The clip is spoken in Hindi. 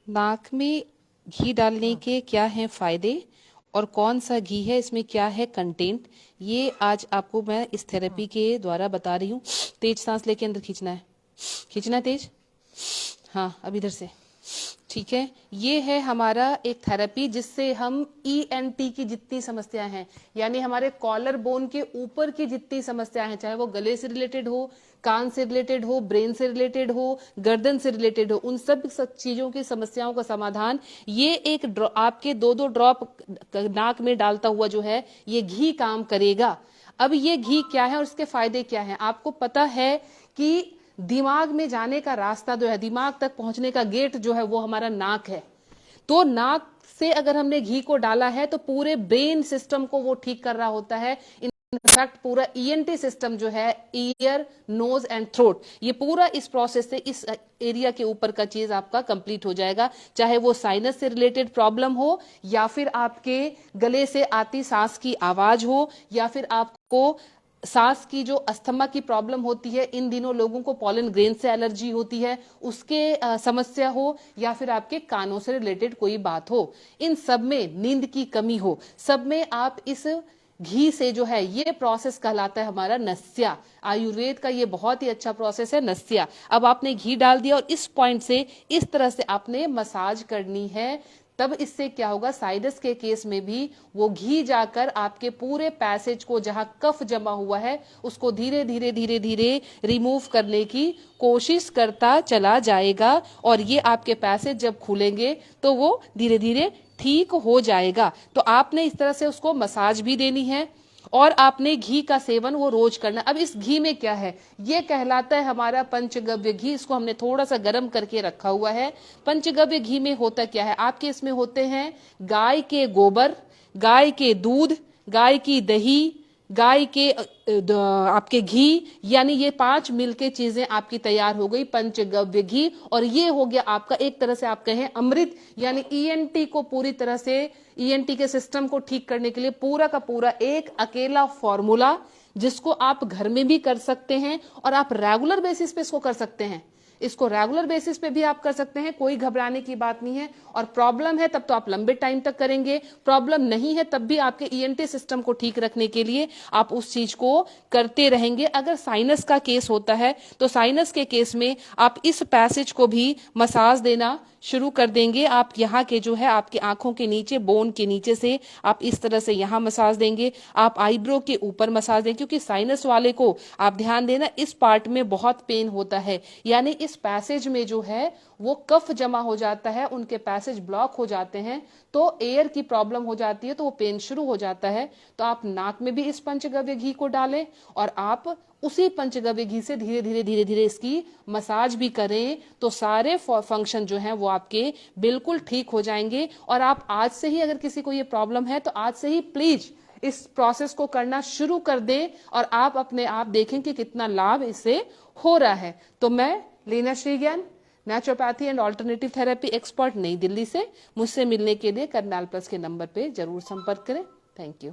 नाक में घी डालने के क्या हैं फायदे और कौन सा घी है, इसमें क्या है कंटेंट, ये आज आपको मैं इस थेरेपी के द्वारा बता रही हूँ। तेज सांस लेके अंदर खींचना है, खींचना है तेज। हाँ, अब इधर से। ठीक है, ये है हमारा एक थेरेपी जिससे हम ENT की जितनी समस्याएं हैं, यानी हमारे कॉलर बोन के ऊपर की जितनी समस्याएं हैं, चाहे वो गले से रिलेटेड हो, कान से रिलेटेड हो, ब्रेन से रिलेटेड हो, गर्दन से रिलेटेड हो, उन सब चीजों की समस्याओं का समाधान ये एक आपके 2-2 ड्रॉप नाक में डालता हुआ जो है ये घी काम करेगा। अब ये घी क्या है और इसके फायदे क्या है? आपको पता है कि दिमाग में जाने का रास्ता जो है, दिमाग तक पहुंचने का गेट जो है वो हमारा नाक है। तो नाक से अगर हमने घी को डाला है तो पूरे ब्रेन सिस्टम को वो ठीक कर रहा होता है। इनफैक्ट पूरा ENT सिस्टम जो है, ईयर, नोज एंड थ्रोट, ये पूरा इस प्रोसेस से इस एरिया के ऊपर का चीज आपका कंप्लीट हो जाएगा। चाहे वो साइनस से रिलेटेड प्रॉब्लम हो, या फिर आपके गले से आती सांस की आवाज हो, या फिर आपको सांस की जो अस्थमा की प्रॉब्लम होती है, इन दिनों लोगों को पॉलन ग्रेन से एलर्जी होती है, उसके समस्या हो, या फिर आपके कानों से रिलेटेड कोई बात हो, इन सब में नींद की कमी हो, सब में आप इस घी से जो है, ये प्रोसेस कहलाता है हमारा नस्या। आयुर्वेद का ये बहुत ही अच्छा प्रोसेस है नस्या। अब आपने घी डाल दिया और इस पॉइंट से इस तरह से आपने मसाज करनी है। तब इससे क्या होगा, साइनस के केस में भी वो घी जाकर आपके पूरे पैसेज को, जहां कफ जमा हुआ है, उसको धीरे धीरे धीरे धीरे रिमूव करने की कोशिश करता चला जाएगा। और ये आपके पैसेज जब खुलेंगे तो वो धीरे धीरे ठीक हो जाएगा। तो आपने इस तरह से उसको मसाज भी देनी है और आपने घी का सेवन वो रोज करना। अब इस घी में क्या है, ये कहलाता है हमारा पंचगव्य घी। इसको हमने थोड़ा सा गर्म करके रखा हुआ है। पंचगव्य घी में होता क्या है, आपके इसमें होते हैं गाय के गोबर, गाय के दूध, गाय की दही, गाय के आपके घी, यानी ये 5 मिलके चीजें आपकी तैयार हो गई पंचगव्य घी। और ये हो गया आपका एक तरह से आप कहें अमृत, यानी ENT को पूरी तरह से, ENT के सिस्टम को ठीक करने के लिए पूरा का पूरा एक अकेला फॉर्मूला, जिसको आप घर में भी कर सकते हैं और आप रेगुलर बेसिस पे इसको कर सकते हैं। इसको रेगुलर बेसिस पे भी आप कर सकते हैं, कोई घबराने की बात नहीं है। और प्रॉब्लम है तब तो आप लंबे टाइम तक करेंगे, प्रॉब्लम नहीं है तब भी आपके ENT सिस्टम को ठीक रखने के लिए आप उस चीज को करते रहेंगे। अगर साइनस का केस होता है तो साइनस के केस में आप इस पैसेज को भी मसाज देना शुरू कर देंगे। आप यहाँ के जो है आपकी आंखों के नीचे, बोन के नीचे से आप इस तरह से यहाँ मसाज देंगे, आप आईब्रो के ऊपर मसाज देंगे, क्योंकि साइनस वाले को आप ध्यान देना इस पार्ट में बहुत पेन होता है, यानी इस पैसेज में जो है वो कफ जमा हो जाता है, उनके पैसेज ब्लॉक हो जाते हैं, तो एयर की प्रॉब्लम हो जाती है, तो वो पेन शुरू हो जाता है। तो आप नाक में भी इस पंचगव्य घी को डालें और आप उसी पंचगव्य घी से धीरे धीरे धीरे धीरे इसकी मसाज भी करें, तो सारे फंक्शन जो हैं वो आपके बिल्कुल ठीक हो जाएंगे। और आप आज से ही, अगर किसी को ये प्रॉब्लम है तो आज से ही प्लीज इस प्रोसेस को करना शुरू कर दें और आप अपने आप देखें कि कितना लाभ इससे हो रहा है। तो मैं Leena Shrigyan, naturopathy and alternative therapy expert, New Delhi से, मुझसे मिलने के लिए करनाल प्लस के नंबर पे जरूर संपर्क करें। Thank you.